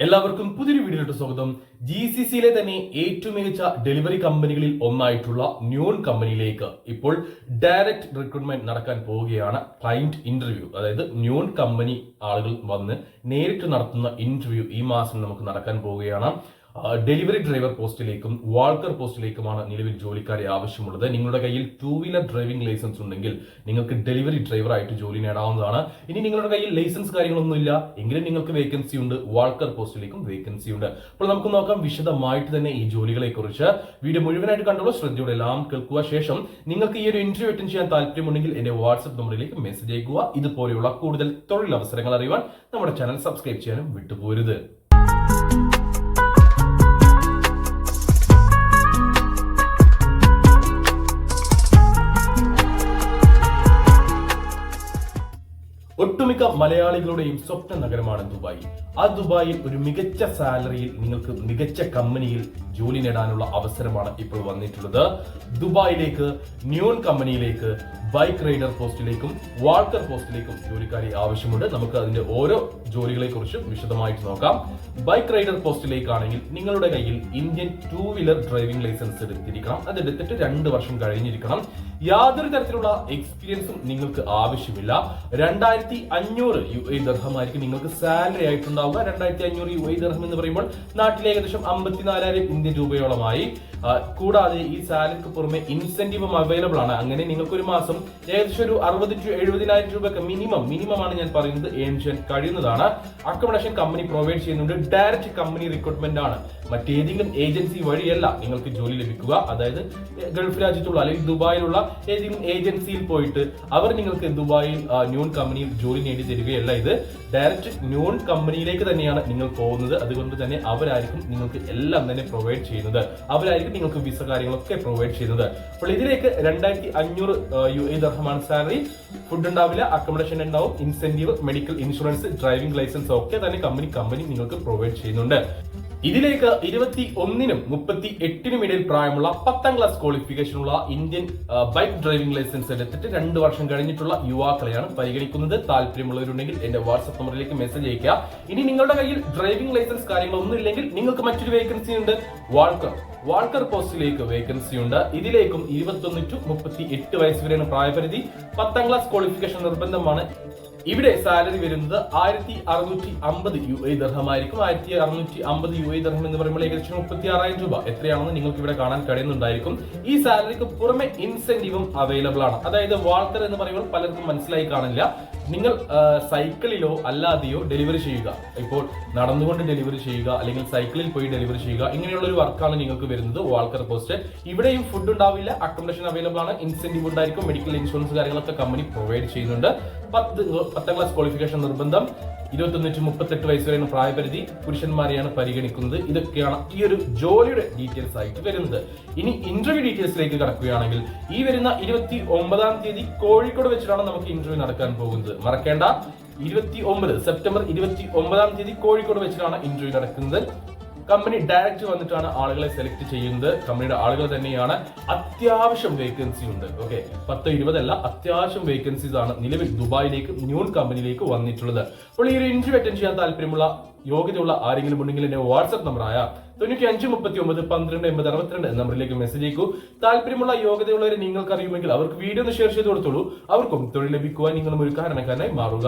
എല്ലാവർക്കും പുതിയൊരു വീഡിയോയിലോട്ട് സ്വാഗതം. GCCയിലെ തന്നെ ഏറ്റവും മികച്ച ഡെലിവറി കമ്പനികളിൽ ഒന്നായിട്ടുള്ള ന്യൂൺ കമ്പനിയിലേക്ക് ഇപ്പോൾ ഡയറക്റ്റ് റിക്രൂട്ട്മെന്റ് നടക്കാൻ പോവുകയാണ്. ക്ലയന്റ് ഇന്റർവ്യൂ, അതായത് ന്യൂൺ കമ്പനി ആളുകൾ വന്ന് നേരിട്ട് നടത്തുന്ന ഇന്റർവ്യൂ ഈ മാസം നമുക്ക് നടക്കാൻ പോവുകയാണ്. ഡെലിവറി ഡ്രൈവർ പോസ്റ്റിലേക്കും വാൾക്കർ പോസ്റ്റിലേക്കുമാണ് നിലവിൽ ജോലിക്കാരെ ആവശ്യമുള്ളത്. നിങ്ങളുടെ കയ്യിൽ 2 വീലർ ഡ്രൈവിംഗ് ലൈസൻസ് ഉണ്ടെങ്കിൽ നിങ്ങൾക്ക് ഡെലിവറി ഡ്രൈവർ ആയിട്ട് ജോലി നേടാവുന്നതാണ്. ഇനി നിങ്ങളുടെ കയ്യിൽ ലൈസൻസ് കാര്യങ്ങളൊന്നുമില്ല എങ്കിലും നിങ്ങൾക്ക് വേക്കൻസി ഉണ്ട്, വാൾക്കർ പോസ്റ്റിലേക്കും വേക്കൻസി ഉണ്ട്. അപ്പോൾ നമുക്ക് നോക്കാം വിശദമായിട്ട് തന്നെ ഈ ജോലികളെ കുറിച്ച്. വീഡിയോ മുഴുവനായിട്ട് കണ്ടോളൂ, ശ്രദ്ധയോടെ എല്ലാം കേൾക്കുക. ശേഷം നിങ്ങൾക്ക് ഈ ഒരു ഇന്റർവ്യൂ അറ്റൻഡ് ചെയ്യാൻ താല്പര്യമുണ്ടെങ്കിൽ എന്റെ വാട്സ്ആപ്പ് നമ്പറിലേക്ക് മെസ്സേജ് അയക്കുക. ഇതുപോലെയുള്ള കൂടുതൽ തൊഴിലവസരങ്ങൾ അറിയുവാൻ നമ്മുടെ ചാനൽ സബ്സ്ക്രൈബ് ചെയ്യാനും വിട്ടുപോരുത്. ഒട്ടുമിക്ക മലയാളികളുടെയും സ്വപ്ന നഗരമാണ് ദുബായ്. ആ ദുബായിൽ ഒരു മികച്ച സാലറിയിൽ നിങ്ങൾക്ക് മികച്ച കമ്പനിയിൽ ജോലി നേടാനുള്ള അവസരമാണ് ഇപ്പോൾ വന്നിട്ടുള്ളത്. ദുബായിലേക്ക് ന്യൂൺ കമ്പനിയിലേക്ക് ബൈക്ക് റൈഡർ പോസ്റ്റിലേക്കും വാൾക്കർ പോസ്റ്റിലേക്കും ജോലിക്കാരെ ആവശ്യമുണ്ട്. നമുക്ക് അതിന്റെ ഓരോ ജോലികളെ കുറിച്ചും വിശദമായിട്ട് നോക്കാം. ബൈക്ക് റൈഡർ പോസ്റ്റിലേക്കാണെങ്കിൽ നിങ്ങളുടെ കയ്യിൽ ഇന്ത്യൻ 2 വീലർ ഡ്രൈവിംഗ് ലൈസൻസ് എടുത്തിരിക്കണം. അതെടുത്തിട്ട് 2 വർഷം കഴിഞ്ഞിരിക്കണം. യാതൊരു തരത്തിലുള്ള എക്സ്പീരിയൻസും നിങ്ങൾക്ക് ആവശ്യമില്ല. 2500 UAE ദർഹമായിരിക്കും നിങ്ങൾക്ക് സാലറി ആയിട്ടുണ്ടാവുക. 2500 UAE ദർഹം എന്ന് പറയുമ്പോൾ നാട്ടിലെ ഏകദേശം 54,000 ഇന്ത്യൻ രൂപയോളമായി. കൂടാതെ ഈ സാലറിക്ക് പുറമെ ഇൻസെന്റീവും അവൈലബിൾ ആണ്. അങ്ങനെ നിങ്ങൾക്ക് ഒരു മാസം ഏകദേശം ഒരു 60,000 to 70,000 രൂപയൊക്കെ മിനിമം ആണ് ഞാൻ പറയുന്നത് ഏൺ ചെയ്യാൻ കഴിയുന്നതാണ്. അക്കോമഡേഷൻ കമ്പനി പ്രൊവൈഡ് ചെയ്യുന്നുണ്ട്. ഡയറക്റ്റ് കമ്പനി റിക്രൂട്ട്മെന്റ് ആണ്, മറ്റേതെങ്കിലും ഏജൻസി വഴിയല്ല നിങ്ങൾക്ക് ജോലി ലഭിക്കുക. അതായത് ഗൾഫ് രാജ്യത്തുള്ള അല്ലെങ്കിൽ ദുബായിലുള്ള ഏതെങ്കിലും ഏജൻസിയിൽ പോയിട്ട് അവർ നിങ്ങൾക്ക് ദുബായിൽ ന്യൂൺ കമ്പനിയിൽ ജോലി നേടി തരികയല്ല. ഇത് ഡയറക്റ്റ് ന്യൂൺ കമ്പനിയിലേക്ക് തന്നെയാണ് നിങ്ങൾ പോകുന്നത്. അതുകൊണ്ട് തന്നെ അവരായിരിക്കും നിങ്ങൾക്ക് എല്ലാം തന്നെ പ്രൊവൈഡ് ചെയ്യുന്നത്. അവരായിരിക്കും നിങ്ങൾക്ക് വിസ കാര്യങ്ങളൊക്കെ പ്രൊവൈഡ് ചെയ്യുന്നത്. അപ്പോൾ ഇതിലേക്ക് 2500 UAE ദർഹമാണ് സാലറി. ഫുഡ് ഉണ്ടാവില്ല, അക്കോമഡേഷൻ ഉണ്ടാവും, incentive, medical insurance, driving licence ഒക്കെ തന്നെ കമ്പനി നിങ്ങൾക്ക് പ്രൊവൈഡ് ചെയ്യുന്നുണ്ട്. ഇതിലേക്ക് 21-നും 38-നും ഇടയിൽ പ്രായമുള്ള 10ാം ക്ലാസ് ക്വാളിഫിക്കേഷൻ ഉള്ള ഇന്ത്യൻ ബൈക്ക് ഡ്രൈവിംഗ് ലൈസൻസ് എടുത്തിട്ട് 2 വർഷം കഴിഞ്ഞിട്ടുള്ള യുവാക്കളെയാണ് പരിഗണിക്കുന്നത്. താല്പര്യമുള്ളവരുണ്ടെങ്കിൽ എന്റെ വാട്സ്ആപ്പ് നമ്പറിലേക്ക് മെസ്സേജ് അയക്കുക. ഇനി നിങ്ങളുടെ കയ്യിൽ ഡ്രൈവിംഗ് ലൈസൻസ് കാര്യങ്ങളൊന്നും ഇല്ലെങ്കിൽ നിങ്ങൾക്ക് മറ്റൊരു വേക്കൻസി ഉണ്ട്, വാൾക്കർ പോസ്റ്റിലേക്ക് വേക്കൻസി ഉണ്ട്. ഇതിലേക്കും 21 to 38 വയസ്സ് വരെയാണ് പ്രായപരിധി. 10ാം ക്ലാസ് ക്വാളിഫിക്കേഷൻ നിർബന്ധമാണ്. ഇവിടെ സാലറി വരുന്നത് 1650 UAE ദർഹമായിരിക്കും. 1650 UAE ദർഹം എന്ന് പറയുമ്പോൾ ഏകദേശം 36,000 രൂപ എത്രയാണെന്ന് നിങ്ങൾക്ക് ഇവിടെ കാണാൻ കഴിയുന്നുണ്ടായിരിക്കും. ഈ സാലറിക്ക് പുറമെ ഇൻസെന്റീവും അവൈലബിൾ ആണ്. അതായത് വാൾക്കർ എന്ന് പറയുമ്പോൾ പലർക്കും മനസ്സിലായി കാണില്ല. നിങ്ങൾ സൈക്കിളിലോ അല്ലാതെയോ ഡെലിവറി ചെയ്യുക, ഇപ്പോൾ നടന്നുകൊണ്ട് ഡെലിവറി ചെയ്യുക അല്ലെങ്കിൽ സൈക്കിളിൽ പോയി ഡെലിവറി ചെയ്യുക, ഇങ്ങനെയുള്ള ഒരു വർക്കാണ് നിങ്ങൾക്ക് വരുന്നത് വാൾക്കർ പോസ്റ്റ്. ഇവിടെയും ഫുഡ് ഉണ്ടാവില്ല, അക്കോമഡേഷൻ അവൈലബിൾ ആണ്, ഇൻസെന്റീവ് ഉണ്ടായിരിക്കും, മെഡിക്കൽ ഇൻഷുറൻസ് കാര്യങ്ങളൊക്കെ കമ്പനി പ്രൊവൈഡ് ചെയ്യുന്നുണ്ട്. 10ാം ക്ലാസ് ക്വാളിഫിക്കേഷൻ നിർബന്ധം. 21 to 38 വയസ്സ് വരെയാണ് പ്രായപരിധി. പുരുഷന്മാരെയാണ് പരിഗണിക്കുന്നത്. ഇതൊക്കെയാണ് ഈ ഒരു ജോലിയുടെ ഡീറ്റെയിൽസ് ആയിട്ട് വരുന്നത്. ഇനി ഇന്റർവ്യൂ ഡീറ്റെയിൽസിലേക്ക് കടക്കുകയാണെങ്കിൽ ഈ വരുന്ന 29-ാം തീയതി കോഴിക്കോട് വെച്ചിട്ടാണ് നമുക്ക് ഇന്റർവ്യൂ നടക്കാൻ പോകുന്നത്. മറക്കേണ്ട, സെപ്റ്റംബർ 29-ാം തീയതി കോഴിക്കോട് വെച്ചിട്ടാണ് ഇന്റർവ്യൂ നടക്കുന്നത്. കമ്പനി ഡയറക്റ്റ് വന്നിട്ടാണ് ആളുകളെ സെലക്ട് ചെയ്യുന്നത്. കമ്പനിയുടെ ആളുകൾ തന്നെയാണ്. അത്യാവശ്യം വേക്കൻസി ഉണ്ട്. ഓക്കെ, 10-20 അല്ല, അത്യാവശ്യം വേക്കൻസീസ് ആണ് നിലവിൽ ദുബായിലേക്ക് ന്യൂൺ കമ്പനിയിലേക്ക് വന്നിട്ടുള്ളത്. അപ്പോൾ ഈ ഒരു ഇന്റർവ്യൂ അറ്റൻഡ് ചെയ്യാൻ താല്പര്യമുള്ള യോഗ്യതയുള്ള ആരെങ്കിലും ഉണ്ടെങ്കിൽ എന്റെ വാട്സ്ആപ്പ് നമ്പറായ 9539128062 എന്ന നമ്പറിലേക്ക് മെസ്സേജ് അയക്കൂ. താല്പര്യമുള്ള യോഗ്യതയുള്ളവരെ നിങ്ങൾക്ക് അറിയുമെങ്കിൽ അവർക്ക് വീഡിയോ ഒന്ന് ഷെയർ ചെയ്ത് കൊടുത്തോളൂ. അവർക്കും തൊഴിൽ ലഭിക്കുവാൻ നിങ്ങളും ഒരു കാരണക്കാരനായി മാറുക.